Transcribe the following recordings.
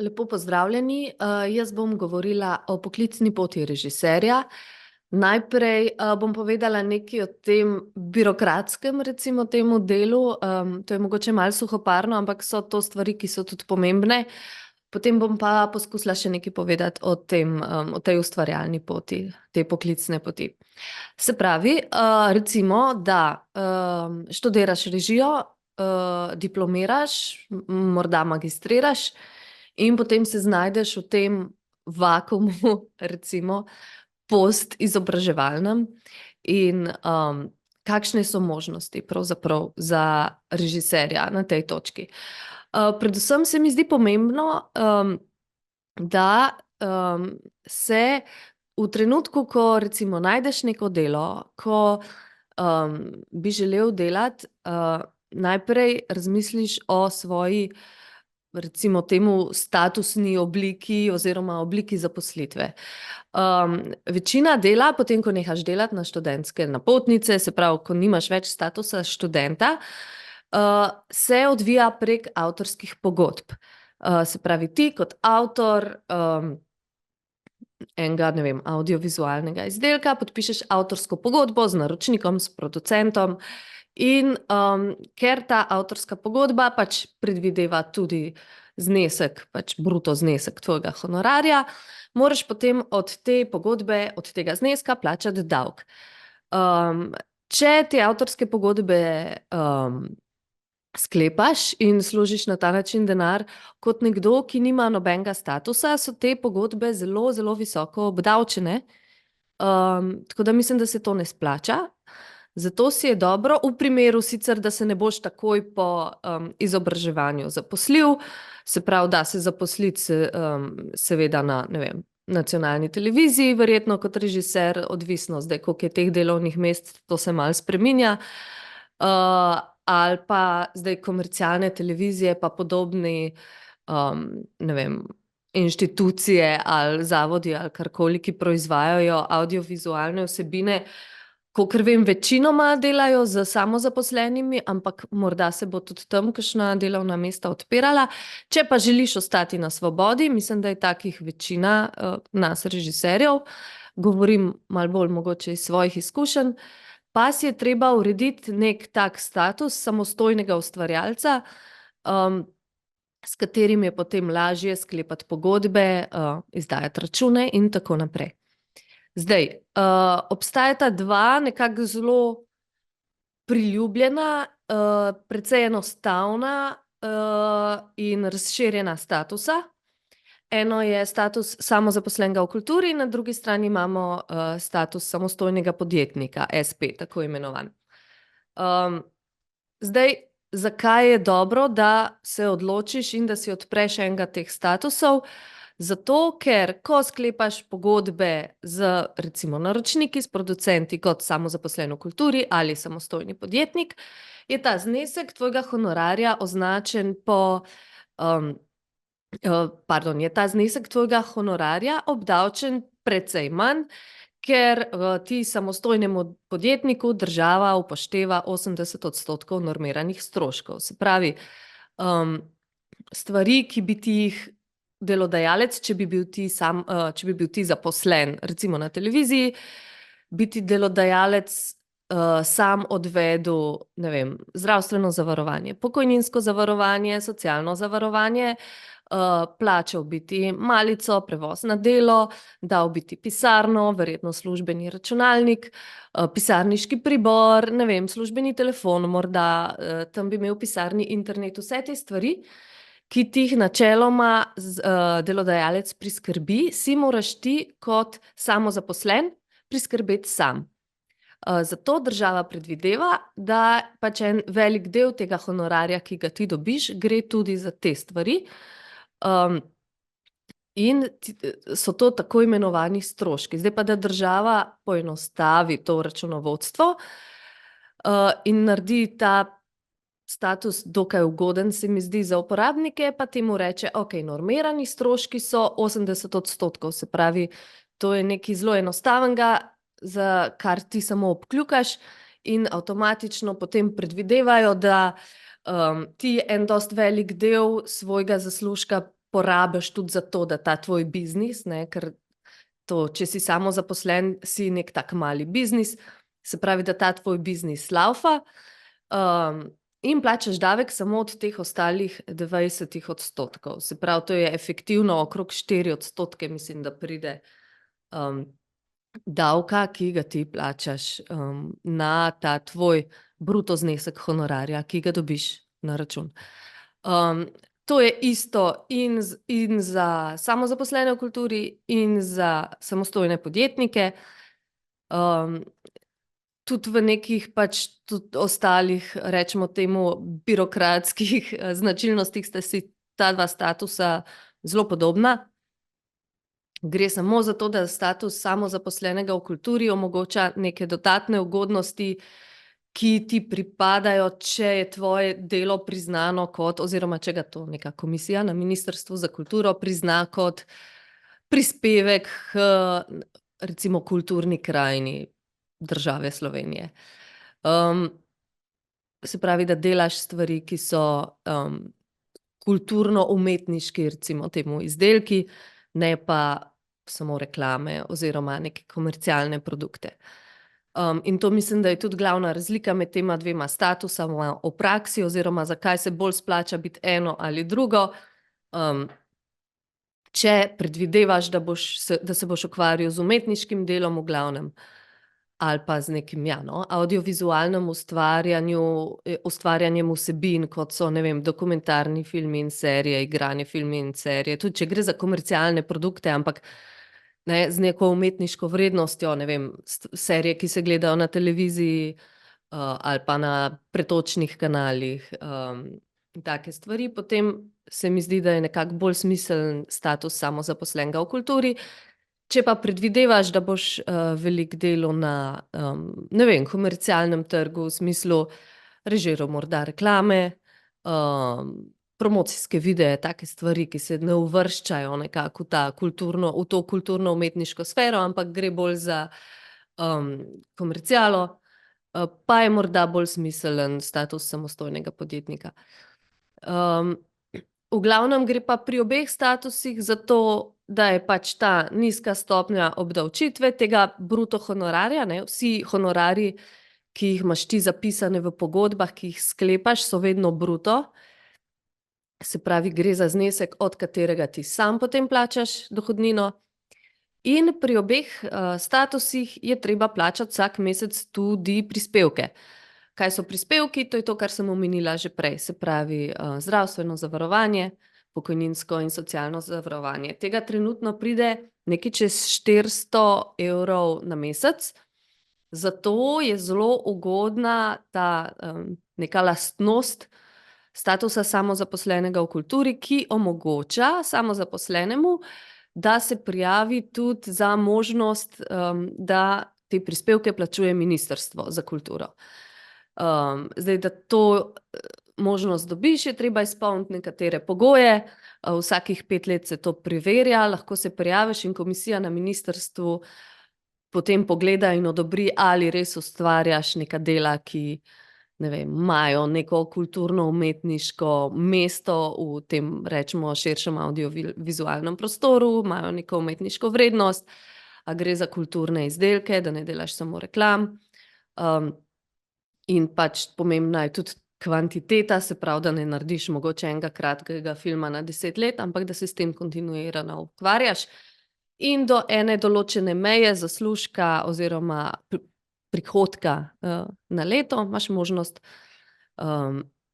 Lepo pozdravljeni. Jaz bom govorila o poklicni poti režiserja. Najprej bom povedala nekaj o tem birokratskem, recimo temu delu. To je mogoče malo suhoparno, ampak so to stvari, ki so tudi pomembne. Potem bom pa poskusila še nekaj povedati o tem, o tej ustvarjalni poti, te poklicne poti. Se pravi, recimo, da študiraš režijo, diplomiraš, morda magistriraš in potem se znajdeš v tem vakuumu, recimo, post-izobraževalnem in kakšne so možnosti pravzaprav za režiserja na tej točki. Predvsem se mi zdi pomembno, da se v trenutku, ko recimo najdeš neko delo, ko bi želel delati, najprej razmisliš o svoji, recimo temu, statusni obliki oziroma obliki zaposlitve. Večina dela, potem ko nehaš delati na študentske napotnice, se pravi, ko nimaš več statusa študenta, se odvija prek avtorskih pogodb. Se pravi, ti kot avtor enega, ne vem, audiovizualnega izdelka podpišeš avtorsko pogodbo z naročnikom, s producentom in ker ta avtorska pogodba pač predvideva tudi znesek, pač bruto znesek tvojega honorarja, moraš potem od te pogodbe, od tega zneska plačati davek. Če te avtorske pogodbe sklepaš in služiš na ta način denar kot nekdo, ki nima nobenega statusa, so te pogodbe zelo, zelo visoko obdavčene. Tako da mislim, da se to ne splača. Zato si je dobro, v primeru sicer, da se ne boš takoj po izobraževanju zaposlil, se pravi, da se zaposliti seveda na, ne vem, nacionalni televiziji, verjetno kot režiser, odvisno zdaj, koliko je teh delovnih mest, to se malo spreminja, ali pa zdaj komercialne televizije pa podobni, ne vem, inštitucije ali zavodi ali karkoli, ki proizvajajo audiovizualne vsebine, kakor vem, večinoma delajo z samozaposlenimi, ampak morda se bo tudi tam kakšna delovna mesta odpirala. Če pa želiš ostati na svobodi, mislim, da je takih večina nas režiserjev, govorim malo bolj mogoče iz svojih izkušenj, pa si je treba urediti nek tak status samostojnega ustvarjalca, s katerim je potem lažje sklepati pogodbe, izdajati račune in tako naprej. Zdaj, obstajata dva nekako zelo priljubljena, precej enostavna in razširjena statusa. Eno je status samozaposlenega v kulturi, na drugi strani imamo status samostojnega podjetnika, SP, tako imenovan. Zdaj, zakaj je dobro, da se odločiš in da si odpreš enega teh statusov? Zato, ker ko sklepaš pogodbe z recimo naročniki, s producenti kot samozaposlen v kulturi ali samostojni podjetnik, je ta znesek tvojega honorarja označen po, je ta znesek tvojega honorarja obdavčen precej manj, ker ti samostojnemu podjetniku država upošteva 80% normiranih stroškov. Se pravi, stvari, ki bi ti jih delodajalec, če bi bil ti zaposlen, recimo na televiziji, bi ti delodajalec sam odvedel, ne vem, zdravstveno zavarovanje, pokojninsko zavarovanje, socialno zavarovanje, plačal bi ti malico, prevoz na delo, dal bi ti pisarno, verjetno službeni računalnik, pisarniški pribor, ne vem, službeni telefon, morda tam bi imel v pisarni internet, vse te stvari, ki ti jih načeloma delodajalec priskrbi, si moraš ti kot samozaposlen priskrbeti sam. Zato država predvideva, da pač en velik del tega honorarja, ki ga ti dobiš, gre tudi za te stvari. In so to tako imenovani stroški. Zdaj pa, da država poenostavi to računovodstvo in naredi ta status dokaj ugoden, se mi zdi, za uporabnike, pa temu reče, ok, normirani stroški so 80%, se pravi, to je nekaj zelo enostavnega, za kar ti samo obkljukaš in avtomatično potem predvidevajo, da ti en dosti velik del svojega zaslužka porabiš tudi za to, da ta tvoj biznis, ne, ker to, če si samozaposlen, si nek tak mali biznis, se pravi, da ta tvoj biznis laufa, in plačaš davek samo od teh ostalih 20%. Se pravi, to je efektivno okrog 4%, mislim, da pride davka, ki ga ti plačaš na ta tvoj bruto znesek honorarja, ki ga dobiš na račun. To je isto in za samozaposlene v kulturi in za samostojne podjetnike. Tudi v nekih pač tudi ostalih, rečemo temu, birokratskih značilnostih sta si ta dva statusa zelo podobna. Gre samo za to, da status samozaposlenega v kulturi omogoča neke dodatne ugodnosti, ki ti pripadajo, če je tvoje delo priznano kot, oziroma če ga to neka komisija na Ministrstvu za kulturo prizna kot prispevek k recimo kulturni krajini države Slovenije. Se pravi, da delaš stvari, ki so kulturno-umetniški, recimo temu, izdelki, ne pa samo reklame oziroma neke komercialne produkte. In to mislim, da je tudi glavna razlika med tema dvema statusama v praksi, oziroma zakaj se bolj splača biti eno ali drugo. Če predvidevaš, da se boš ukvarjal z umetniškim delom v glavnem, ali pa z nekim, avdiovizualnim ustvarjanjem vsebin, kot so, ne vem, dokumentarni filmi in serije, igrani filmi in serije, tudi če gre za komercialne produkte, ampak ne, z neko umetniško vrednostjo, ne vem, serije, ki se gledajo na televiziji, ali pa na pretočnih kanalih, take stvari, potem se mi zdi, da je nekako bolj smiseln status samozaposlenega v kulturi. Če pa predvidevaš, da boš veliko delal na, ne vem, komercialnem trgu, v smislu režiral morda reklame, promocijske videe, take stvari, ki se ne uvrščajo nekako v to kulturno-umetniško sfero, ampak gre bolj za komercialo, pa je morda bolj smiseln status samostojnega podjetnika. V glavnem gre pa pri obeh statusih za to, da je pač ta nizka stopnja obdavčitve tega bruto honorarja, ne, vsi honorarji, ki jih imaš ti zapisane v pogodbah, ki jih sklepaš, so vedno bruto. Se pravi, gre za znesek, od katerega ti sam potem plačaš dohodnino. In pri obeh statusih je treba plačati vsak mesec tudi prispevke. Kaj so prispevki? To je to, kar sem omenila že prej, se pravi zdravstveno zavarovanje, pokojninsko in socialno zavarovanje. Tega trenutno pride nekaj čez 400 evrov na mesec, zato je zelo ugodna ta neka lastnost statusa samozaposlenega v kulturi, ki omogoča samozaposlenemu, da se prijavi tudi za možnost, da te prispevke plačuje Ministrstvo za kulturo. Zdaj, da to možnost dobiš, je treba izpolniti nekatere pogoje, vsakih 5 let se to preverja, lahko se prijaviš in komisija na ministrstvu potem pogleda in odobri, ali res ustvarjaš neka dela, ki, ne vem, imajo neko kulturno-umetniško mesto v tem, rečemo, širšem audiovizualnem prostoru, imajo neko umetniško vrednost, a gre za kulturne izdelke, da ne delaš samo reklam. In pač pomembna je tudi kvantiteta, se pravi, da ne narediš mogoče enega kratkega filma na 10 let, ampak da se s tem kontinuirano ukvarjaš. In do ene določene meje zaslužka oziroma prihodka na leto imaš možnost,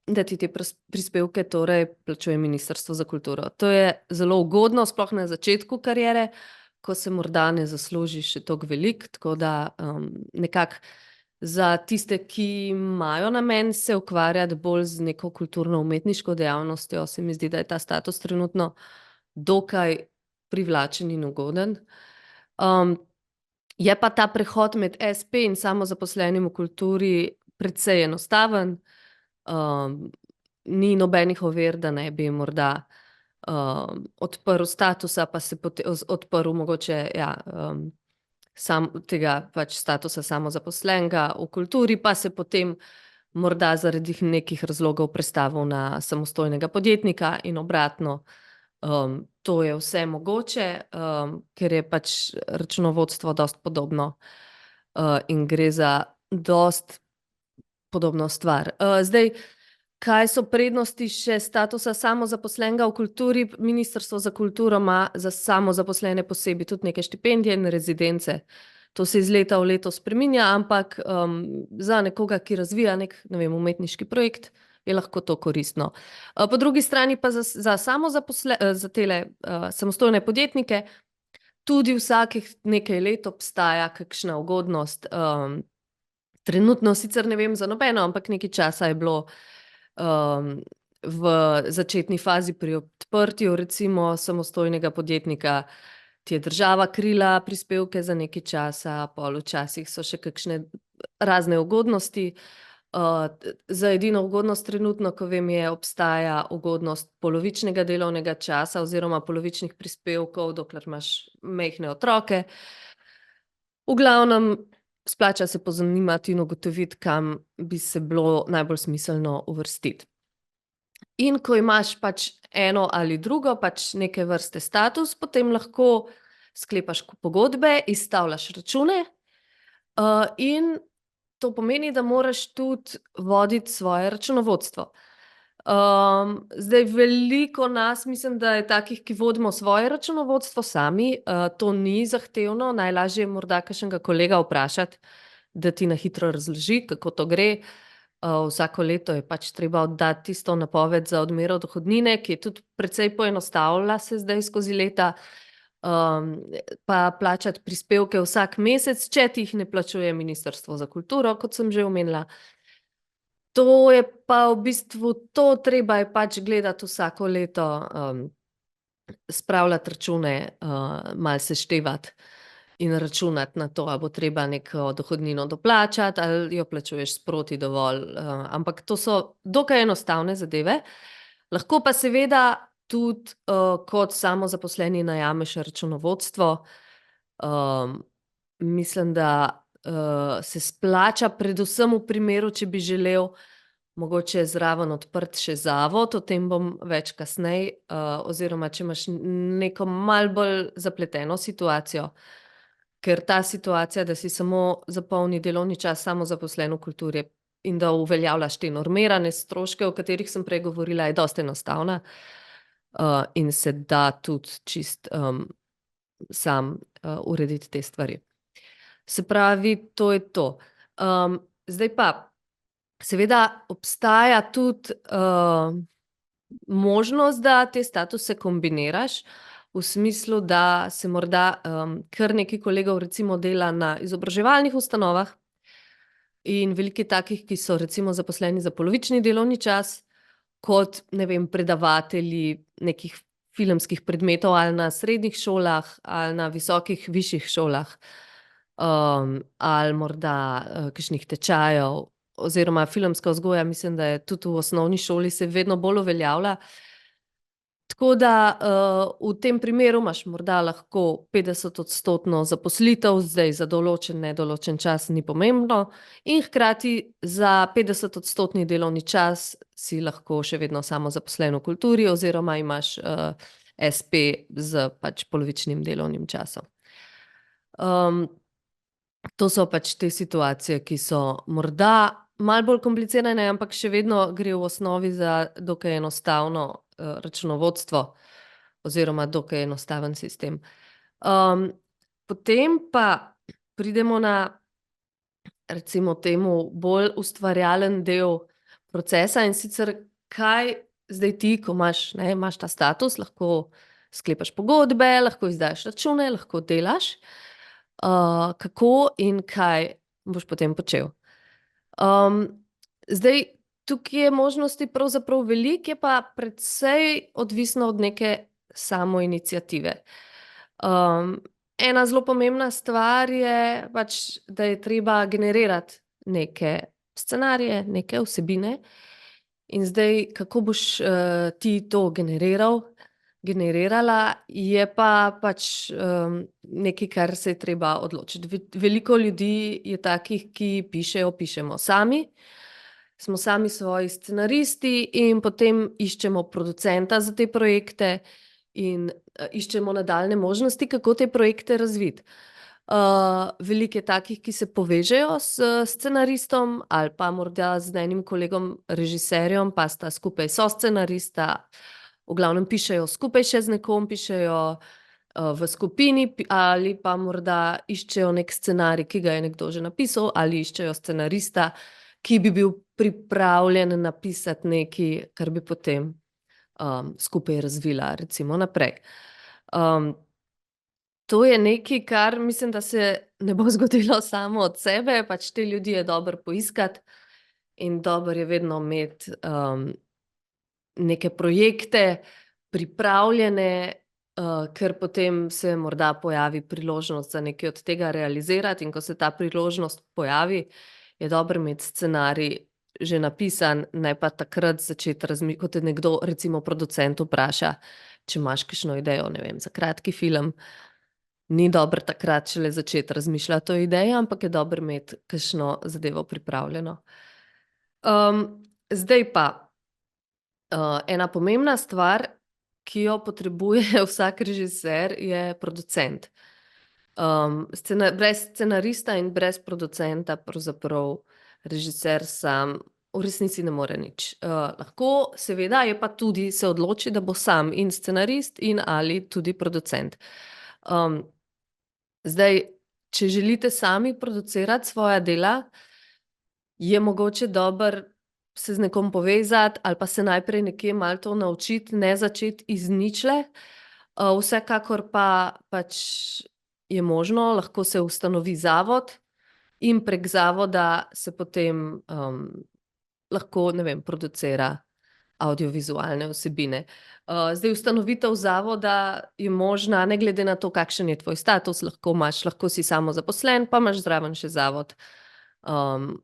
da ti te prispevke torej plačuje Ministrstvo za kulturo. To je zelo ugodno, sploh na začetku kariere, ko se morda ne zaslužiš še toliko veliko, tako da nekako za tiste, ki imajo namen se ukvarjati bolj z neko kulturno-umetniško dejavnostjo, se mi zdi, da je ta status trenutno dokaj privlačen in ugoden. Je pa ta prehod med espe in samozaposlenim v kulturi precej enostaven. Ni nobenih ovir, da ne bi morda odprl statusa, pa se odprl mogoče, tega pač statusa samozaposlenega v kulturi, pa se potem morda zaradi nekih razlogov prestavil na samostojnega podjetnika in obratno. To je vse mogoče, ker je pač računovodstvo dosti podobno, in gre za dosti podobno stvar. Zdaj, kaj so prednosti še statusa samozaposlenega v kulturi? Ministrstvo za kulturo ima za samozaposlene posebej tudi neke štipendije in rezidence. To se iz leta v leto spreminja, ampak za nekoga, ki razvija nek, ne vem, umetniški projekt, je lahko to koristno. Po drugi strani pa za za tele samostojne podjetnike tudi vsakih nekaj let obstaja kakšna ugodnost. Trenutno sicer ne vem za nobeno, ampak nekaj časa je bilo v začetni fazi pri odprtju recimo samostojnega podjetnika, ti je država krila prispevke za nekaj časa, pol včasih so še kakšne razne ugodnosti. Za edino ugodnost trenutno, ko vem, obstaja ugodnost polovičnega delovnega časa oziroma polovičnih prispevkov, dokler imaš majhne otroke. V glavnem, splača se pozanimati in ugotoviti, kam bi se bilo najbolj smiselno uvrstiti. In ko imaš pač eno ali drugo, pač neke vrste status, potem lahko sklepaš pogodbe, izstavljaš račune, in to pomeni, da moraš tudi voditi svoje računovodstvo. Zdaj veliko nas, mislim, da je takih, ki vodimo svoje računovodstvo sami, to ni zahtevno, najlažje je morda kakšnega kolega vprašati, da ti na hitro razloži, kako to gre. Vsako leto je pač treba oddati tisto napoved za odmero dohodnine, ki je tudi precej poenostavila se zdaj skozi leta, pa plačati prispevke vsak mesec, če ti jih ne plačuje Ministrstvo za kulturo, kot sem že omenila. To je pa v bistvu to, treba je pač gledati vsako leto, spravljati račune, malo seštevati in računati na to, a bo treba neko dohodnino doplačati ali jo plačuješ sproti dovolj, ampak to so dokaj enostavne zadeve. Lahko pa seveda tudi, kot samozaposleni najameš računovodstvo. Mislim, da se splača predvsem v primeru, če bi želel mogoče zraven odprti še zavod, o tem bom več kasneje, oziroma če imaš neko malo bolj zapleteno situacijo, ker ta situacija, da si samo zapolni delovni čas samozaposlen v kulturi in da uveljavljaš te normirane stroške, o katerih sem prej govorila, je dosti enostavna, in se da tudi čist sam urediti te stvari. Se pravi, to je to. Zdaj pa, seveda obstaja tudi možnost, da te statuse kombiniraš, v smislu, da se morda kar nekaj kolegov recimo dela na izobraževalnih ustanovah in veliko je takih, ki so recimo zaposleni za polovični delovni čas, kot, ne vem, predavatelji nekih filmskih predmetov ali na srednjih šolah ali na visokih, višjih šolah, ali morda kakšnih tečajev, oziroma filmska vzgoja, mislim, da je tudi v osnovni šoli se vedno bolj uveljavlja. Tako da v tem primeru imaš morda lahko 50-odstotno zaposlitev, zdaj za določen, nedoločen čas ni pomembno, in hkrati za 50-odstotni delovni čas si lahko še vedno samozaposlen v kulturi oziroma imaš espe z pač polovičnim delovnim časom. To so pač te situacije, ki so morda malo bolj komplicirane, ampak še vedno gre v osnovi za dokaj enostavno računovodstvo oziroma dokaj enostaven sistem. Potem pa pridemo na recimo temu bolj ustvarjalen del procesa, in sicer kaj zdaj ti, ko imaš ta status, lahko sklepaš pogodbe, lahko izdajaš račune, lahko delaš. Kako in kaj boš potem počel. Zdaj, tukaj je možnosti pravzaprav veliko, je pa precej odvisno od neke samoiniciative. Ena zelo pomembna stvar je pač, da je treba generirati neke scenarije, neke vsebine, in zdaj, kako boš ti to generirala, je pa pač nekaj, kar se je treba odločiti. Veliko ljudi je takih, ki pišemo sami, smo sami svoji scenaristi in potem iščemo producenta za te projekte in iščemo nadaljne možnosti, kako te projekte razviti. Veliko je takih, ki se povežejo s scenaristom ali pa morda z enim kolegom režiserjem, pa sta skupaj soscenarista, v glavnem pišejo skupaj še z nekom, pišejo v skupini ali pa morda iščejo nek scenarij, ki ga je nekdo že napisal, ali iščejo scenarista, ki bi bil pripravljen napisati nekaj, kar bi potem skupaj razvila, recimo naprej. To je nekaj, kar mislim, da se ne bo zgodilo samo od sebe, pač te ljudi je dobro poiskati in dobro je vedno imeti neke projekte pripravljene, ker potem se morda pojavi priložnost za nekaj od tega realizirati, in ko se ta priložnost pojavi, je dobro imeti scenarij že napisan, ne pa takrat začeti kot te nekdo, recimo producent, vpraša, če imaš kakšno idejo, ne vem, za kratki film. Ni dobro takrat šele začeti razmišljati o ideji, ampak je dobro imeti kakšno zadevo pripravljeno. Zdaj pa, ena pomembna stvar, ki jo potrebuje vsak režiser, je producent. Brez scenarista in brez producenta pravzaprav režiser sam v resnici ne more nič. Lahko, seveda, je pa tudi se odloči, da bo sam in scenarist in ali tudi producent. Zdaj, če želite sami producirati svoja dela, je mogoče dobro se z nekom povezati ali pa se najprej nekje malo to naučiti, ne začeti iz ničle. Vsekakor pa pač je možno, lahko se ustanovi zavod in prek zavoda se potem lahko, ne vem, producira audiovizualne vsebine. Zdaj, ustanovitev zavoda je možna, ne glede na to, kakšen je tvoj status, lahko si samozaposlen, pa imaš zraven še zavod.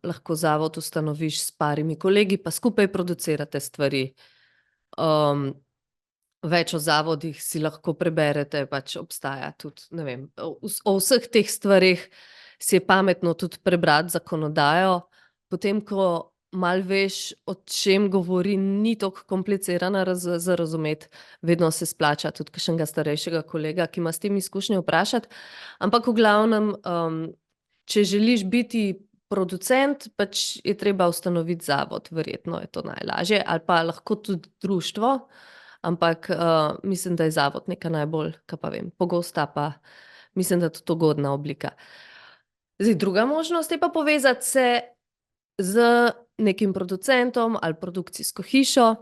Lahko zavod ustanoviš s parimi kolegi, pa skupaj producirate stvari. Več o zavodih si lahko preberete, pač obstaja tudi, ne vem, o vseh teh stvareh si je pametno tudi prebrati zakonodajo, potem ko malo veš, o čem govori, ni toliko komplicirana za razumeti, vedno se splača tudi kakšnega starejšega kolega, ki ima s tem izkušnje, vprašati. Ampak v glavnem, če želiš biti producent, pač je treba ustanoviti zavod, verjetno je to najlažje, ali pa lahko tudi društvo, ampak mislim, da je zavod neka najbolj, kaj pa vem, pogosta, pa mislim, da tudi ugodna oblika. Zdaj, druga možnost je pa povezati se z nekim producentom ali produkcijsko hišo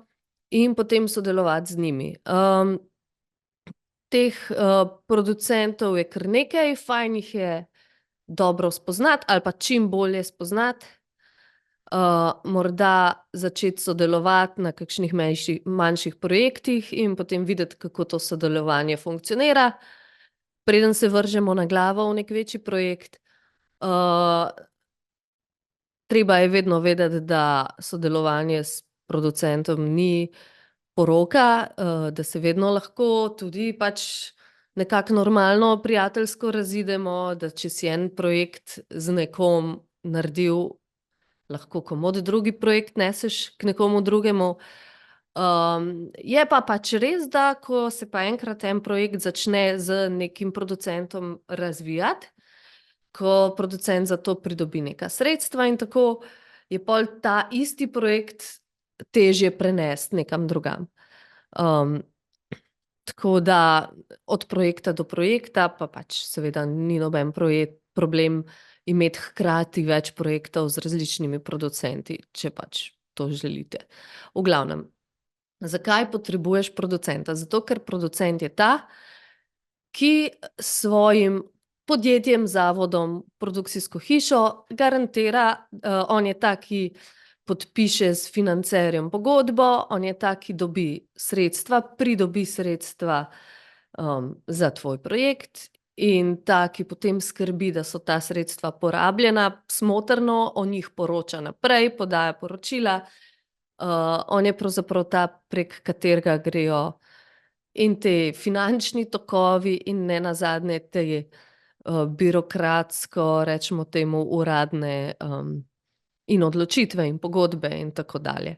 in potem sodelovati z njimi. Teh producentov je kar nekaj, fajn jih je dobro spoznati ali pa čim bolje spoznati. Morda začeti sodelovati na kakšnih manjših projektih in potem videti, kako to sodelovanje funkcionira, preden se vržemo na glavo v neki večji projekt. Treba je vedno vedeti, da sodelovanje s producentom ni poroka, da se vedno lahko tudi pač nekako normalno, prijateljsko razidemo, da če si en projekt z nekom naredil, lahko komot drugi projekt neseš k nekomu drugemu. Je pa pač res, da ko se pa enkrat en projekt začne z nekim producentom razvijati, ko producent za to pridobi neka sredstva in tako, je pol ta isti projekt težje prenesti nekam drugam. Tako da od projekta do projekta pa pač seveda ni noben problem imeti hkrati več projektov z različnimi producenti, če pač to želite. V glavnem, zakaj potrebuješ producenta? Zato, ker producent je ta, ki svojim podjetjem, zavodom, produkcijsko hišo garantira, on je ta, ki podpiše s financerjem pogodbo, on je ta, ki dobi sredstva, pridobi sredstva za tvoj projekt in ta, ki potem skrbi, da so ta sredstva porabljena smotrno, o njih poroča naprej, podaja poročila. On je pravzaprav ta, prek katerega grejo in te finančni tokovi in nenazadnje te birokratsko, rečemo temu, uradne in odločitve in pogodbe in tako dalje.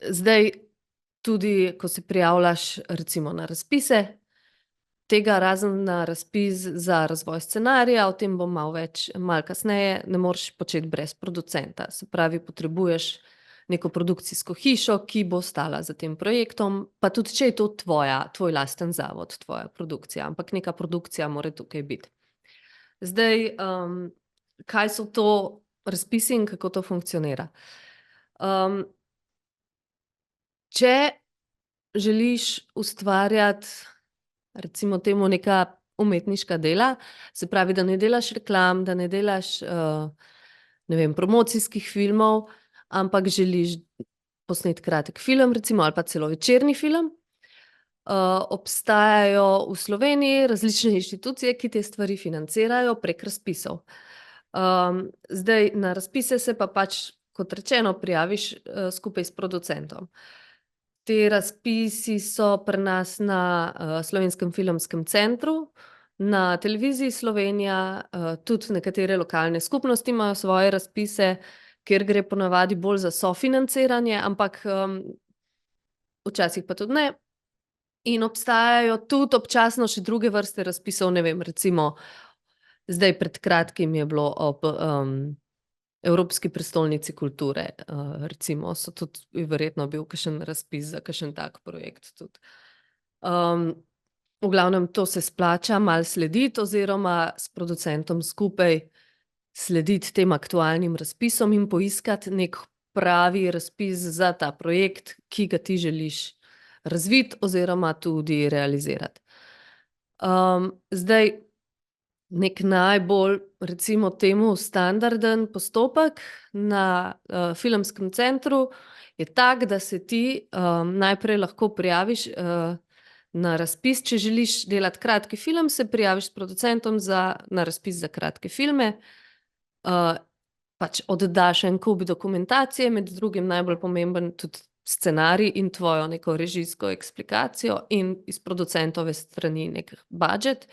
Zdaj, tudi, ko se prijavljaš recimo na razpise, tega razen na razpis za razvoj scenarija, o tem bom malo kasneje, ne moreš početi brez producenta. Se pravi, potrebuješ neko produkcijsko hišo, ki bo stala za tem projektom, pa tudi če je to tvoj lasten zavod, tvoja produkcija, ampak neka produkcija mora tukaj biti. Zdaj, kaj so to razpisi in kako to funkcionira? Če želiš ustvarjati recimo temu neka umetniška dela, se pravi, da ne delaš reklam, da ne delaš, ne vem, promocijskih filmov, ampak želiš posneti kratek film recimo ali pa celo večerni film. Obstajajo v Sloveniji različne inštitucije, ki te stvari financirajo prek razpisov. Zdaj na razpise se pa pač, kot rečeno, prijaviš skupaj s producentom. Ti razpisi so pri nas na Slovenskem filmskem centru, na Televiziji Slovenija, tudi nekatere lokalne skupnosti imajo svoje razpise, kjer gre ponavadi bolj za sofinanciranje, ampak včasih pa tudi ne. In obstajajo tudi občasno še druge vrste razpisov, ne vem, recimo zdaj pred kratkim je bilo ob Evropski prestolnici kulture, recimo so tudi verjetno bil kakšen razpis za kakšen tak projekt tudi. V glavnem to se splača malo slediti oziroma s producentom skupaj slediti tem aktualnim razpisom in poiskati nek pravi razpis za ta projekt, ki ga ti želiš razviti oziroma tudi realizirati. Zdaj, nek najbolj, recimo temu, standarden postopek na filmskem centru je tak, da se ti najprej lahko prijaviš na razpis, če želiš delati kratki film, se prijaviš s producentom na razpis za kratke filme, pač oddaš en kup dokumentacije, med drugim najbolj pomemben tudi scenarij in tvojo neko režijsko eksplikacijo in iz producentove strani nek budget.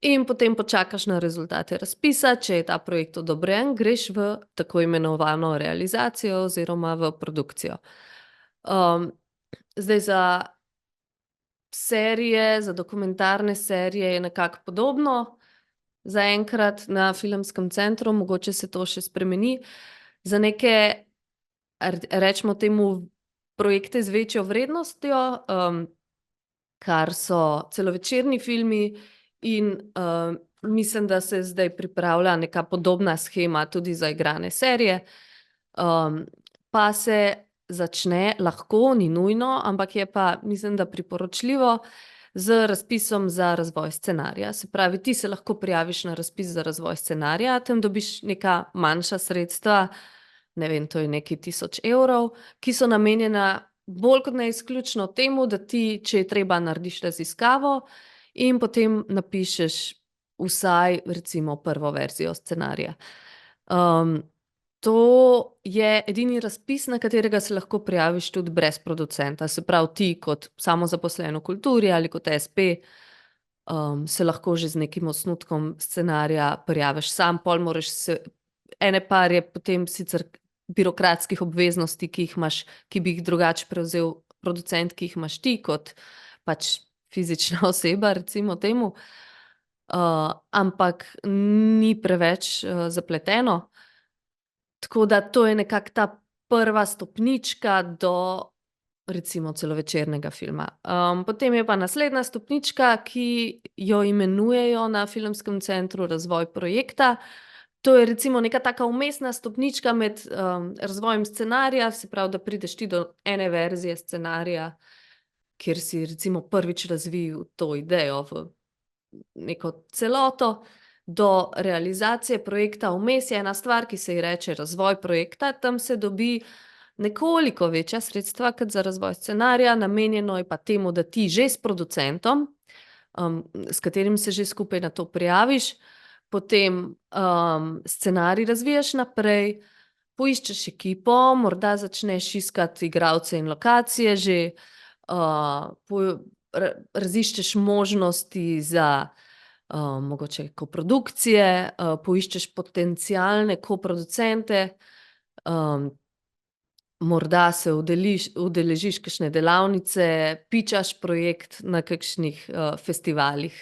In potem počakaš na rezultate razpisa, če je ta projekt odobren, greš v tako imenovano realizacijo oziroma v produkcijo. Zdaj za serije, za dokumentarne serije je nekako podobno. Zaenkrat na filmskem centru, mogoče se to še spremeni. Za neke, recimo temu, projekte z večjo vrednostjo, kar so celovečerni filmi in mislim, da se zdaj pripravlja neka podobna shema tudi za igrane serije, pa se začne, lahko, ni nujno, ampak je pa, mislim, da priporočljivo z razpisom za razvoj scenarija. Se pravi, ti se lahko prijaviš na razpis za razvoj scenarija, tam dobiš neka manjša sredstva, ne vem, to je nekaj 1000 evrov, ki so namenjena bolj kot ne izključno temu, da ti, če je treba, narediš raziskavo in potem napišeš vsaj recimo prvo verzijo scenarija. To je edini razpis, na katerega se lahko prijaviš tudi brez producenta. Se pravi, ti kot samozaposlen v kulturi ali kot espe se lahko že z nekim osnutkom scenarija prijaviš sam, pol moraš ene par je potem sicer birokratskih obveznosti, ki jih imaš, ki bi jih drugače prevzel producent, ki jih imaš ti kot pač fizična oseba, recimo temu. Ampak ni preveč zapleteno. Tako da to je nekako ta prva stopnička do recimo celovečernega filma. Potem je pa naslednja stopnička, ki jo imenujejo na filmskem centru razvoj projekta. To je recimo neka taka vmesna stopnička med razvojem scenarija, se pravi, da prideš ti do ene verzije scenarija, kjer si recimo prvič razvil to idejo v neko celoto, do realizacije projekta. Vmes je ena stvar, ki se ji reče razvoj projekta, tam se dobi nekoliko večja sredstva kot za razvoj scenarija, namenjeno je pa temu, da ti že s producentom, s katerim se že skupaj na to prijaviš, potem scenarij razvijaš naprej, poiščeš ekipo, morda začneš iskati igralce in lokacije, že raziščeš možnosti za mogoče koprodukcije, poiščeš potencialne koproducente, morda se udeležiš kakšne delavnice, pičaš projekt na kakšnih festivalih,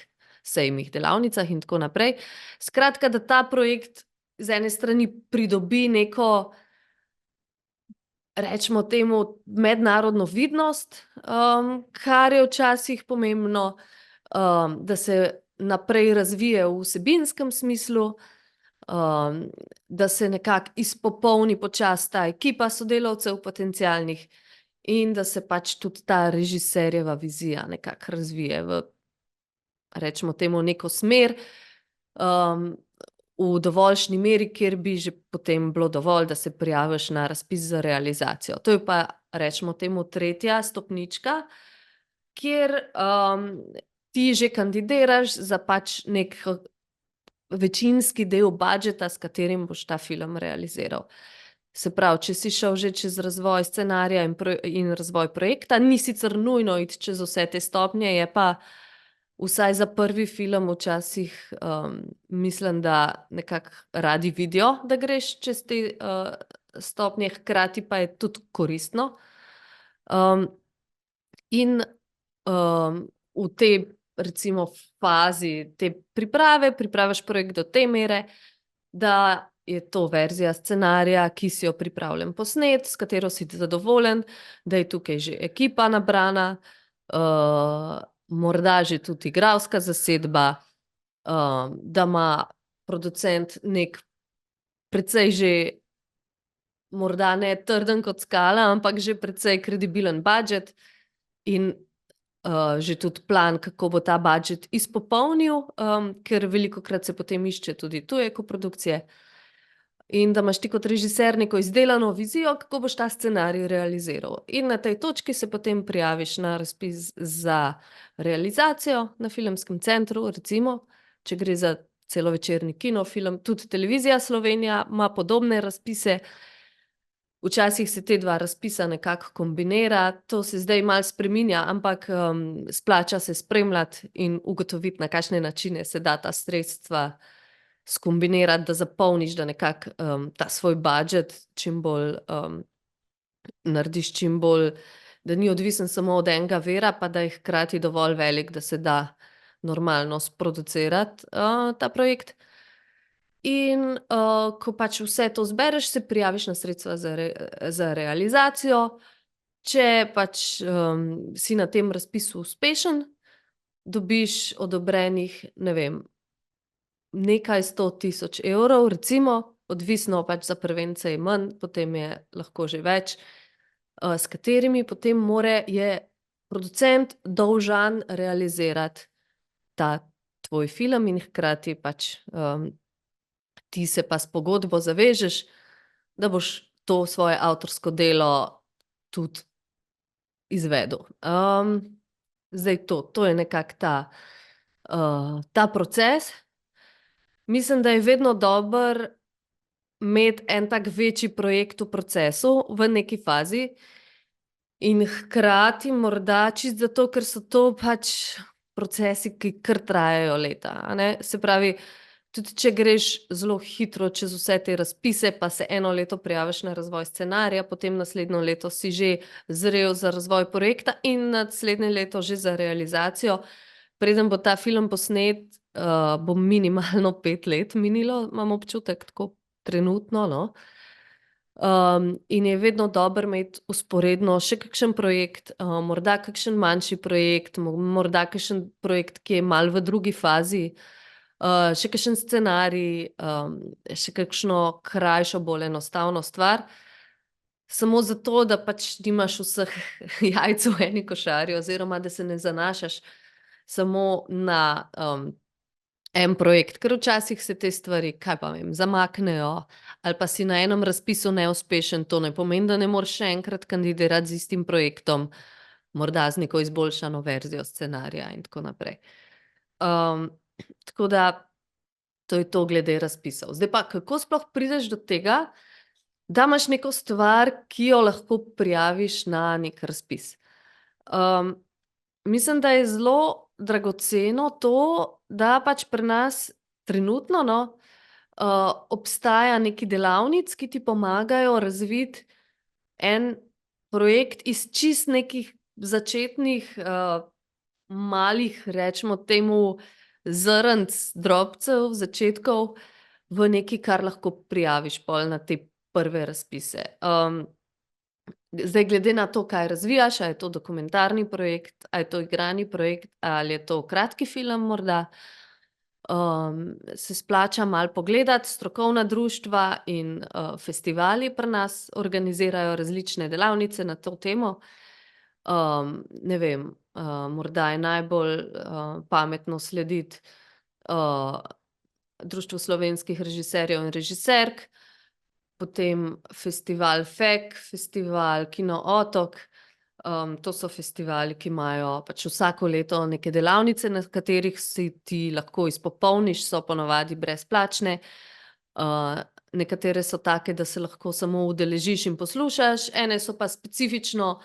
sejmih, delavnicah in tako naprej. Skratka, da ta projekt z ene strani pridobi neko, rečemo temu, mednarodno vidnost, kar je včasih pomembno, da se naprej razvije v vsebinskem smislu, da se nekako izpopolni počasi ta ekipa sodelavcev potencialnih in da se pač tudi ta režiserjeva vizija nekako razvije v, rečemo temu, neko smer, v dovoljšni meri, kjer bi že potem bilo dovolj, da se prijaviš na razpis za realizacijo. To je pa, rečemo temu, tretja stopnička, kjer ti že kandidiraš za pač nek večinski del budžeta, s katerim boš ta film realiziral. Se pravi, če si šel že čez razvoj scenarija in razvoj projekta, ni sicer nujno iti čez vse te stopnje, je pa vsaj za prvi film včasih mislim, da nekako radi vidijo, da greš čez te stopnje, hkrati pa je tudi koristno. In v tej, recimo, fazi te pripraviš projekt do te mere, da je to verzija scenarija, ki si jo pripravljen posnet, s katero si zadovoljen, da je tukaj že ekipa nabrana, morda že tudi igralska zasedba, da ima producent nek precej že, morda ne trden kot skala, ampak že precej kredibilen budžet in že tudi plan, kako bo ta budžet izpopolnil, ker velikokrat se potem išče tudi tuje koprodukcije. In da imaš ti kot režiser neko izdelano vizijo, kako boš ta scenarij realiziral. In na tej točki se potem prijaviš na razpis za realizacijo na Filmskem centru, recimo, če gre za celovečerni kinofilm. Tudi Televizija Slovenija ima podobne razpise. Včasih se te dva razpisa nekako kombinira, to se zdaj malo spreminja, ampak splača se spremljati in ugotoviti, na kakšne načine se da ta sredstva skombinirati, da zapolniš, da nekako ta svoj budžet čim bolj narediš čim bolj, da ni odvisen samo od enega vira, pa da je hkrati dovolj velik, da se da normalno sproducirati ta projekt. In ko pač vse to zbereš, se prijaviš na sredstva za realizacijo. Če pač si na tem razpisu uspešen, dobiš odobrenih, ne vem, nekaj 100.000 evrov, recimo, odvisno pač za prvence je manj, potem je lahko že več, s katerimi potem je producent dolžan realizirati ta tvoj film in hkrati pač ti se pa s pogodbo zavežeš, da boš to svoje avtorsko delo tudi izvedel. Zdaj to je nekako ta proces. Mislim, da je vedno dobro imeti en tak večji projekt v procesu, v neki fazi in hkrati morda čisto zato, ker so to pač procesi, ki kar trajajo leta, a ne. Se pravi, tudi če greš zelo hitro čez vse te razpise, pa se eno leto prijaviš na razvoj scenarija, potem naslednjo leto si že zrel za razvoj projekta in naslednje leto že za realizacijo. Preden bo ta film posnet, bo minimalno 5 let minilo, imam občutek, tako trenutno, no. In je vedno dobro imeti vzporedno še kakšen projekt, morda kakšen manjši projekt, morda kakšen projekt, ki je malo v drugi fazi, še kakšen scenarij, še kakšno krajšo, bolj enostavno stvar. Samo zato, da pač nimaš vseh jajc v eni košari oziroma da se ne zanašaš samo na en projekt, ker včasih se te stvari, kaj pa vem, zamaknejo ali pa si na enem razpisu neuspešen, to ne pomeni, da ne moreš še enkrat kandidirati z istim projektom, morda z neko izboljšano verzijo scenarija in tako naprej. Tako da to je to glede razpisov. Zdaj pa, kako sploh prideš do tega, da imaš neko stvar, ki jo lahko prijaviš na neki razpis. Mislim, da je zelo dragoceno to, da pač pri nas trenutno, no, obstaja nekaj delavnic, ki ti pomagajo razviti en projekt iz čist nekih začetnih malih, rečemo temu, zrnc, drobcev, začetkov v nekaj, kar lahko prijaviš pol na te prve razpise. Zdaj, glede na to, kaj razvijaš, a je to dokumentarni projekt, a je to igrani projekt, ali je to kratki film morda, se splača malo pogledati. Strokovna društva in festivali pri nas organizirajo različne delavnice na to temo. Ne vem, morda je najbolj pametno slediti Društvu slovenskih režiserjev in režiserk, potem festival FEK, festival Kino Otok. To so festivali, ki imajo pač vsako leto neke delavnice, na katerih si ti lahko izpopolniš, so ponavadi brezplačne. Nekatere so take, da se lahko samo udeležiš in poslušaš, ene so pa specifično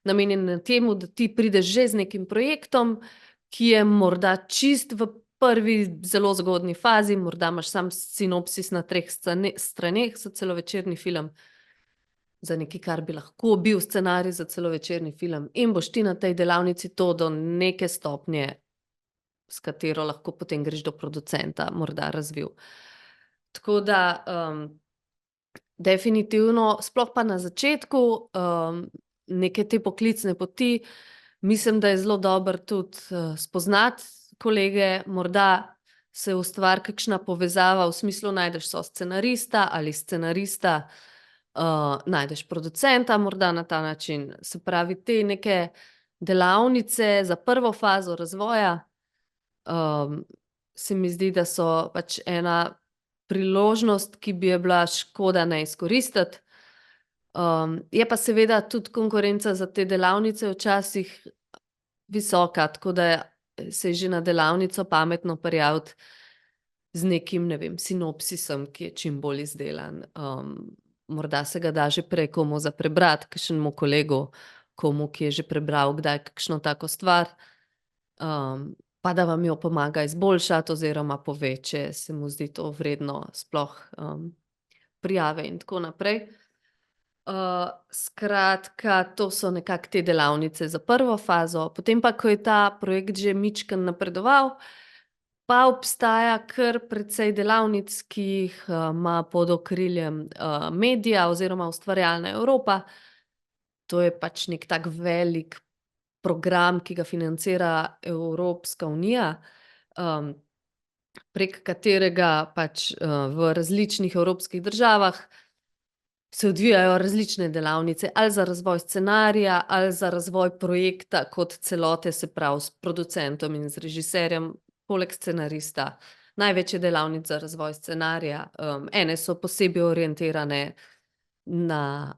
namenjene temu, da ti prideš že z nekim projektom, ki je morda čist v prvi zelo zgodnji fazi, morda imaš sam sinopsis na 3 straneh za celovečerni film, za nekaj, kar bi lahko bil scenarij za celovečerni film, in boš ti na tej delavnici to do neke stopnje, s katero lahko potem greš do producenta, morda razvil. Tako da definitivno, sploh pa na začetku neke te poklicne poti, mislim, da je zelo dobro tudi spoznati kolege, morda se ustvari kakšna povezava, v smislu najdeš scenarista ali scenarista, najdeš producenta morda na ta način. Se pravi, te neke delavnice za prvo fazo razvoja se mi zdi, da so pač ena priložnost, ki bi je bila škoda ne izkoristiti. Je pa seveda tudi konkurenca za te delavnice včasih visoka, tako da se je že na delavnico pametno prijaviti z nekim, ne vem, sinopsisom, ki je čim bolj izdelan. Morda se ga da že prej komu za prebrati, kakšnemu kolegu, komu, ki je že prebral kdaj kakšno tako stvar, pa da vam jo pomaga izboljšati oziroma pove, če se mu zdi to vredno sploh prijave in tako naprej. Skratka, to so nekako te delavnice za prvo fazo, potem pa, ko je ta projekt že mičkeno napredoval, pa obstaja kar precej delavnic, ki jih ima pod okriljem Media oziroma Ustvarjalna Evropa. To je pač nek tak velik program, ki ga financira Evropska unija, prek katerega pač v različnih evropskih državah se odvijajo različne delavnice, ali za razvoj scenarija, ali za razvoj projekta kot celote, se pravi s producentom in z režiserjem, poleg scenarista. Največ je delavnic za razvoj scenarija, ene so posebej orientirane na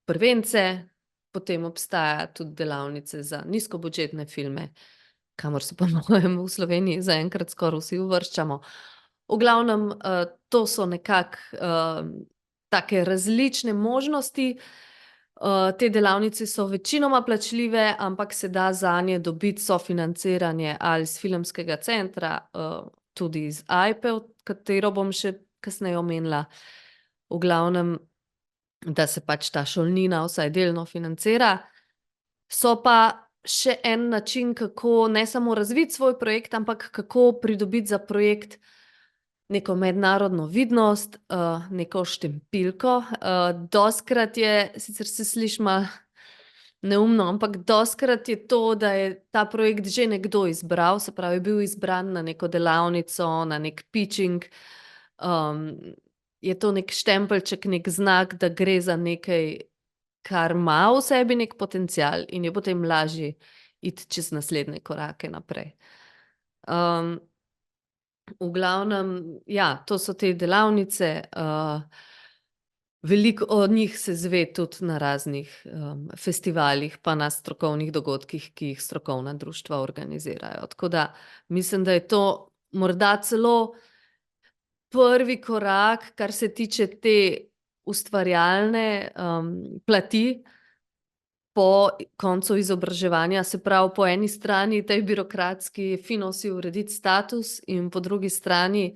prvence, potem obstaja tudi delavnice za nizkobudžetne filme, kamor se po mojem v Sloveniji zaenkrat skoraj vsi uvrščamo. V glavnem, to so nekako take različne možnosti. Te delavnice so večinoma plačljive, ampak se da zanje dobiti sofinanciranje ali iz filmskega centra, tudi iz AIPE, katero bom še kasneje omenila. V glavnem, da se pač ta šolnina vsaj delno financira. So pa še en način, kako ne samo razviti svoj projekt, ampak kako pridobiti za projekt neko mednarodno vidnost, neko štempilko. Dostikrat je, sicer se sliši malo neumno, ampak dostikrat je to, da je ta projekt že nekdo izbral, se pravi, bil izbran na neko delavnico, na neki pitching. Je to nek štempelček, nek znak, da gre za nekaj, kar ima v sebi nek potencial in je potem lažje iti čez naslednje korake naprej. V glavnem, ja, to so te delavnice, veliko od njih se izve tudi na raznih festivalih pa na strokovnih dogodkih, ki jih strokovna društva organizirajo. Tako da mislim, da je to morda celo prvi korak, kar se tiče te ustvarjalne plati po koncu izobraževanja, se pravi, po eni strani tej birokratski fino si urediti status in po drugi strani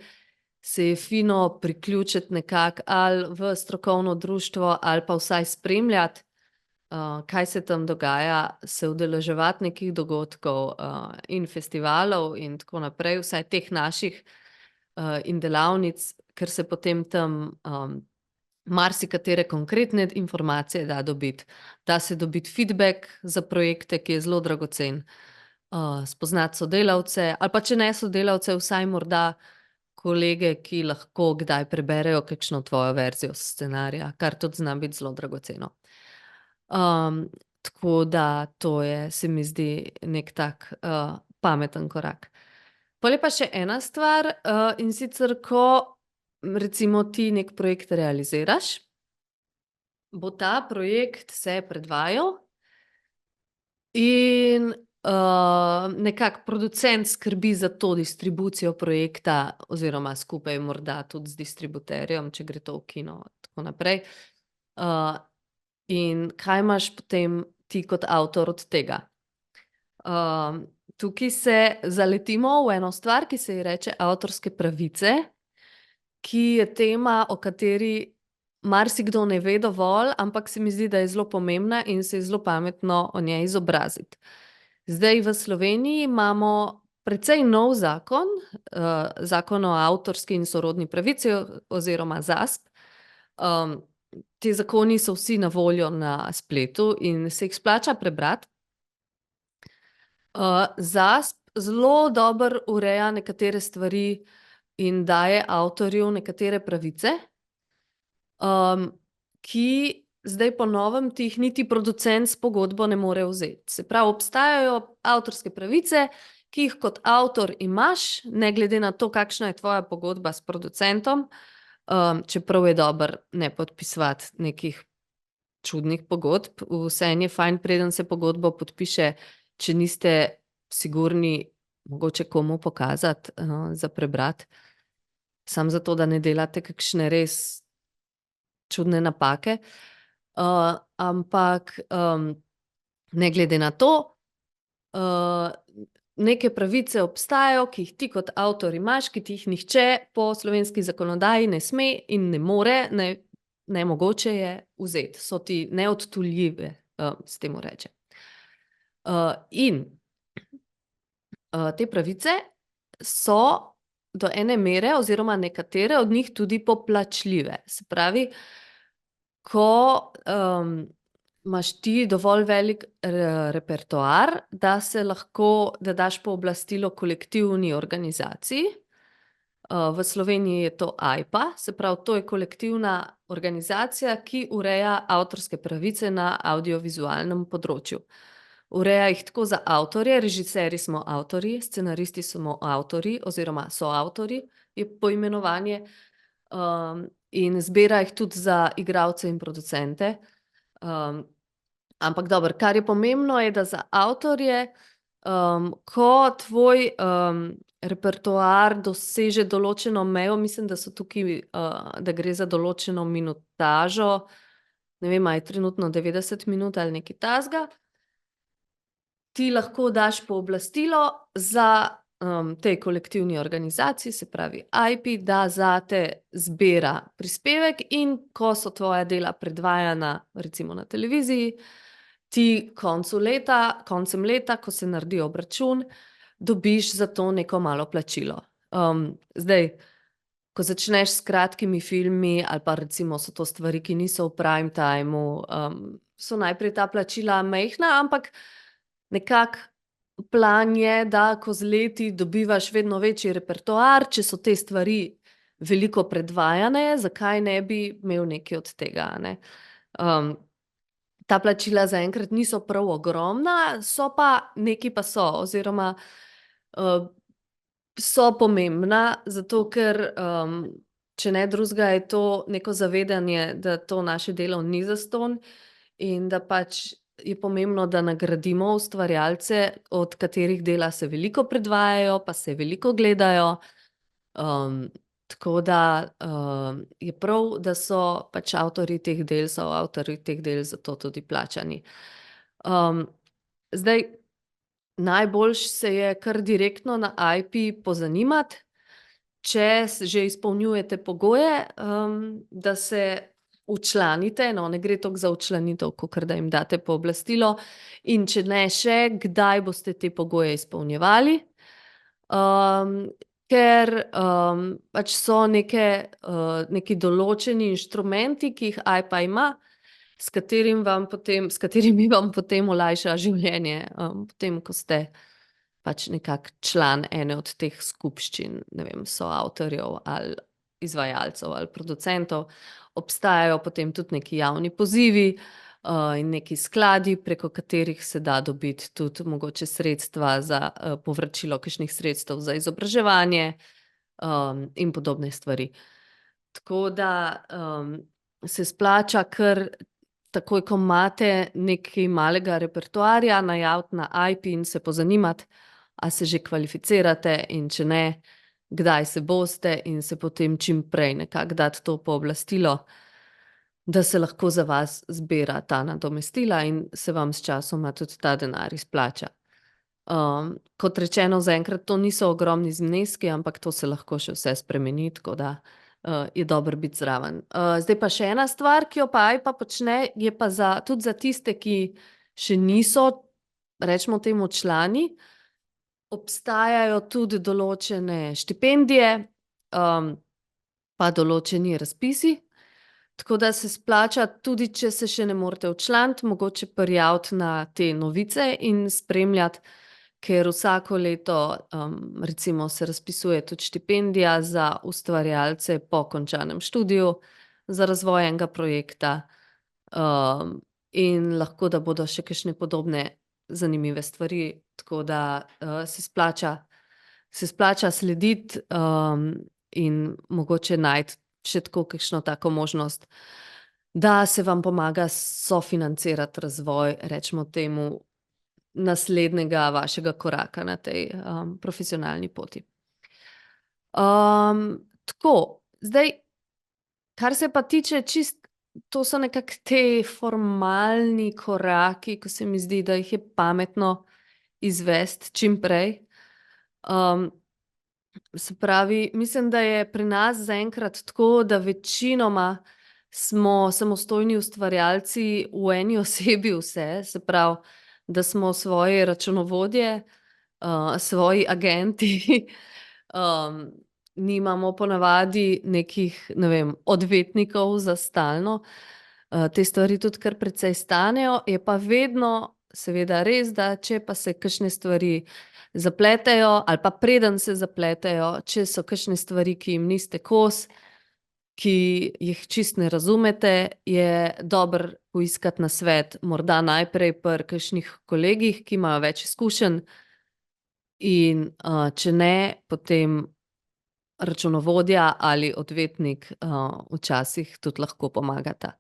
se je fino priključiti nekako ali v strokovno društvo ali pa vsaj spremljati, kaj se tam dogaja, se udeleževati nekih dogodkov, in festivalov in tako naprej, vsaj teh naših, in delavnic, ker se potem tam, marsikatere konkretne informacije da dobiti. Da se dobiti feedback za projekte, ki je zelo dragocen. Spoznati sodelavce ali pa če ne sodelavce, vsaj morda kolege, ki lahko kdaj preberejo kakšno tvojo verzijo scenarija, kar tudi zna biti zelo dragoceno. Tako da to je, se mi zdi, neki tak, pameten korak. Pol je pa še ena stvar, in sicer ko recimo ti neki projekt realiziraš, bo ta projekt se predvajal in, nekako producent skrbi za to distribucijo projekta oziroma skupaj morda tudi z distributerjem, če gre to v kino, tako naprej. In kaj imaš potem ti kot avtor od tega? Tukaj se zaletimo v eno stvar, ki se ji reče avtorske pravice, ki je tema, o kateri marsikdo ne ve dovolj, ampak se mi zdi, da je zelo pomembna in se je zelo pametno o njej izobraziti. Zdaj v Sloveniji imamo precej nov zakon, Zakon o avtorski in sorodni pravici oziroma ZASP. Ti zakoni so vsi na voljo na spletu in se jih splača prebrati. ZASP zelo dobro ureja nekatere stvari in daje avtorju nekatere pravice, ki zdaj po novem ti jih niti producent s pogodbo ne more vzeti. Se pravi, obstajajo avtorske pravice, ki jih kot avtor imaš, ne glede na to, kakšna je tvoja pogodba s producentom, čeprav je dobro ne podpisovati nekih čudnih pogodb. Vseeno je fajn, preden se pogodbo podpiše, če niste sigurni, mogoče komu pokazati, za prebrati. Samo zato, da ne delate kakšne res čudne napake. Ampak, ne glede na to, neke pravice obstajajo, ki jih ti kot avtor imaš, ki ti jih nihče po slovenski zakonodaji ne sme in ne more, nemogoče je vzeti. So ti neodtujljive, se temu reče. In, te pravice so do ene mere oziroma nekatere od njih tudi poplačljive. Se pravi, ko, imaš ti dovolj velik repertoar, da se lahko, da daš pooblastilo kolektivni organizaciji. V Sloveniji je to AJPA, se pravi, to je kolektivna organizacija, ki ureja avtorske pravice na avdiovizualnem področju. Ureja jih tako za avtorje, režiserji smo avtorji, scenaristi smo avtorji oziroma soavtorji, je poimenovanje, in zbira jih tudi za igralce in producente. Ampak dobro, kar je pomembno, je, da za avtorje, ko tvoj, repertoar doseže določeno mejo, mislim, da so tukaj, da gre za določeno minutažo, ne vem, a je trenutno 90 minut ali nekaj takega, ti lahko daš pooblastilo za, tej kolektivni organizaciji, se pravi AJPI, da zate zbira prispevek, in ko so tvoja dela predvajana recimo na televiziji, ti koncem leta, ko se naredi obračun, dobiš za to neko malo plačilo. Zdaj, ko začneš s kratkimi filmi ali pa recimo so to stvari, ki niso v prime timeu, so najprej ta plačila majhna, ampak nekako plan je, da ko z leti dobivaš vedno večji repertoar, če so te stvari veliko predvajane, zakaj ne bi imel nekaj od tega, a ne. Ta plačila zaenkrat niso prav ogromna, so pa, nekaj pa so oziroma, so pomembna, zato ker, če ne drugega, je to neko zavedanje, da to naše delo ni zastonj in da pač je pomembno, da nagradimo ustvarjalce, od katerih dela se veliko predvajajo, pa se veliko gledajo. Tako da, je prav, da so pač avtorji teh del, soavtorji teh del za to tudi plačani. Zdaj, najboljše se je kar direktno na AJPI pozanimati, če že izpolnjujete pogoje, da se včlanite, no, ne gre toliko za včlanitev, kakor da jim date pooblastilo, in če ne še, kdaj boste te pogoje izpolnjevali. Ker pač so neki določeni inštrumenti, ki jih AIPA ima, s katerimi vam potem olajša življenje, potem, ko ste pač nekak član ene od teh skupščin, ne vem, soavtorjev ali izvajalcev ali producentov. Obstajajo potem tudi neki javni pozivi, in neki skladi, preko katerih se da dobiti tudi mogoče sredstva za, povračilo kakšnih sredstev za izobraževanje, in podobne stvari. Tako da, se splača kar takoj, ko imate nekaj malega repertoarja, najaviti na AIPI in se pozanimati, a se že kvalificirate, in če ne, kdaj se boste, in se potem čim prej nekako dati to pooblastilo, da se lahko za vas zbira ta nadomestila in se vam sčasoma tudi ta denar izplača. Kot rečeno, zaenkrat to niso ogromni zneski, ampak to se lahko še vse spremeni, tako da, je dobro biti zraven. Zdaj pa še ena stvar, ki jo pa AIPA počne, je pa tudi za tiste, ki še niso, recimo temu, člani. Obstajajo tudi določene štipendije, pa določeni razpisi, tako da se splača, tudi če se še ne morete včlaniti, mogoče prijaviti na te novice in spremljati, ker vsako leto, recimo se razpisuje tudi štipendija za ustvarjalce po končanem študiju za razvoj enega projekta, in lahko, da bodo še kakšne podobne zanimive stvari, tako da, se splača slediti, in mogoče najti še tako kakšno tako možnost, da se vam pomaga sofinancirati razvoj, recimo temu, naslednjega vašega koraka na tej, profesionalni poti. Tako, zdaj, kar se pa tiče to so nekako ti formalni koraki, ko se mi zdi, da jih je pametno izvesti čim prej. Se pravi, mislim, da je pri nas zaenkrat tako, da večinoma smo samostojni ustvarjalci v eni osebi vse, se pravi, da smo svoji računovodje, svoji agenti, nimamo ponavadi nekih, ne vem, odvetnikov za stalno. Te stvari tudi kar precej stanejo, je pa vedno seveda res, da če pa se kakšne stvari zapletejo, ali pa preden se zapletejo, če so kakšne stvari, ki jim niste kos, ki jih čisto ne razumete, je dobro poiskati nasvet morda najprej pri kakšnih kolegih, ki imajo več izkušenj, in, če ne, potem računovodja ali odvetnik, včasih tudi lahko pomagata.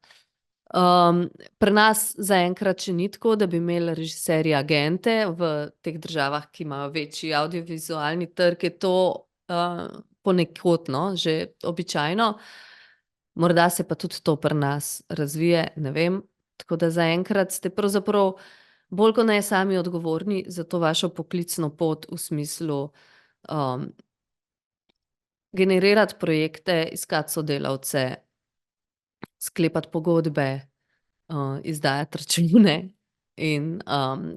Pri nas zaenkrat še ni tako, da bi imeli režiserji agente, v teh državah, ki imajo večji avdiovizualni trg, je to, ponekod, no, že običajno. Morda se pa tudi to pri nas razvije, ne vem. Tako da zaenkrat ste pravzaprav bolj kot ne sami odgovorni za to vašo poklicno pot, v smislu, generirati projekte, iskati sodelavce, sklepati pogodbe, izdajati račune in,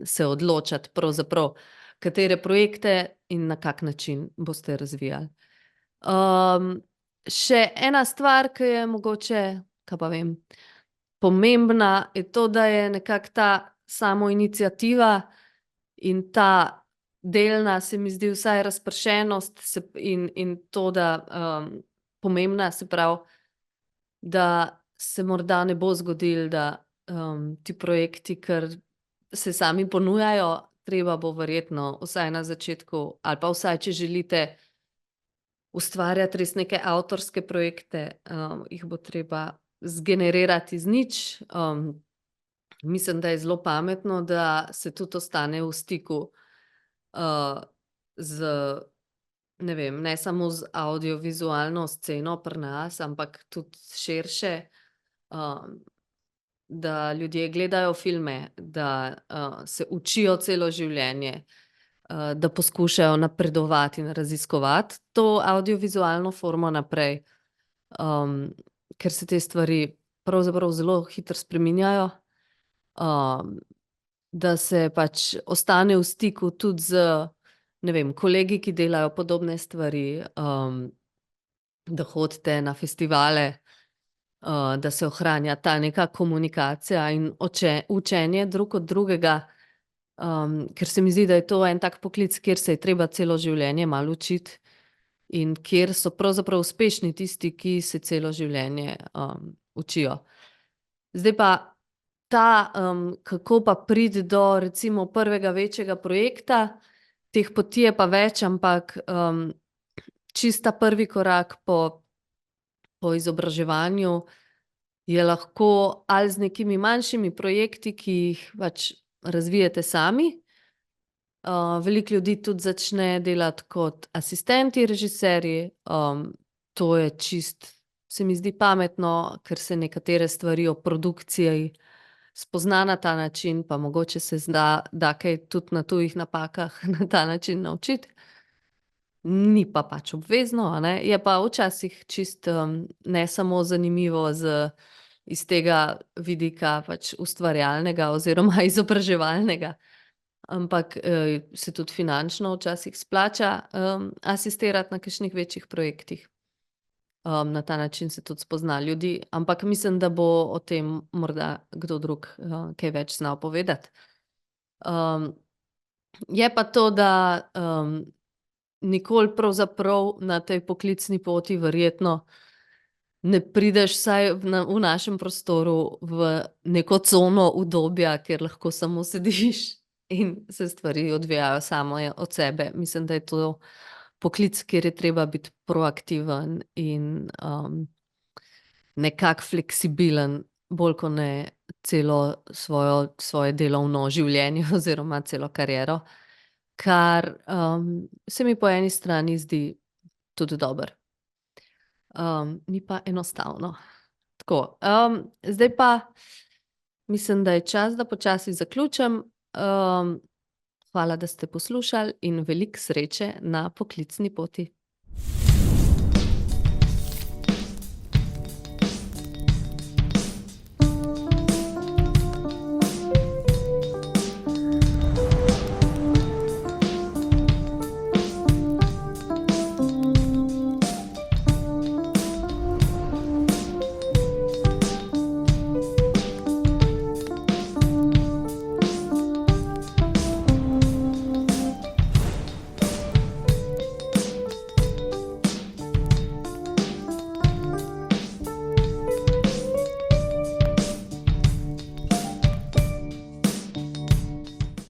se odločati pravzaprav, katere projekte in na kak način boste razvijali. Še ena stvar, ki je mogoče, kaj pa vem, pomembna, je to, da je nekako ta samoiniciativa in ta delna, se mi zdi, vsaj razpršenost in to, da, pomembna, se pravi, da se morda ne bo zgodilo, da, ti projekti kar se sami ponujajo, treba bo verjetno vsaj na začetku, ali pa vsaj, če želite ustvarjati res neke avtorske projekte, jih bo treba zgenerirati iz nič. Mislim, da je zelo pametno, da se tudi ostane v stiku, z, ne vem, ne samo z avdiovizualno sceno pri nas, ampak tudi širše, da ljudje gledajo filme, da, se učijo celo življenje, da poskušajo napredovati in raziskovati to audiovizualno formo naprej. Ker se te stvari pravzaprav zelo hitro spreminjajo, da se pač ostane v stiku tudi z, ne vem, kolegi, ki delajo podobne stvari, da hodite na festivale, da se ohranja ta neka komunikacija in učenje drug od drugega. Ker se mi zdi, da je to en tak poklic, kjer se je treba celo življenje malo učiti in kjer so pravzaprav uspešni tisti, ki se celo življenje, učijo. Zdaj pa ta, kako pa priti do recimo prvega večjega projekta, teh poti je pa več, ampak, čista prvi korak po izobraževanju je lahko ali z nekimi manjšimi projekti, ki jih pač razvijete sami. Veliko ljudi tudi začne delati kot asistenti režiserji, to je se mi zdi pametno, ker se nekatere stvari o produkciji spozna na ta način, pa mogoče se da kaj tudi na tujih napakah na ta način naučiti. Ni pa pač obvezno, a ne, je pa včasih čisto, ne samo zanimivo iz tega vidika pač ustvarjalnega oziroma izobraževalnega, ampak, se tudi finančno včasih splača, asistirati na kakšnih večjih projektih. Na ta način se tudi spozna ljudi, ampak mislim, da bo o tem morda kdo drug, kaj več znal povedati. Je pa to, da, nikoli pravzaprav na tej poklicni poti verjetno ne prideš, vsaj v našem prostoru, v neko cono udobja, kjer lahko samo sediš in se stvari odvijajo same od sebe. Mislim, da je to poklic, kjer je treba biti proaktiven in, nekako fleksibilen, bolj kot ne celo svoje delovno življenje oziroma celo kariero, kar, se mi po eni strani zdi tudi dobro. Ni pa enostavno. Tako, zdaj pa mislim, da je čas, da počasi zaključim. Hvala, da ste poslušali in veliko sreče na poklicni poti.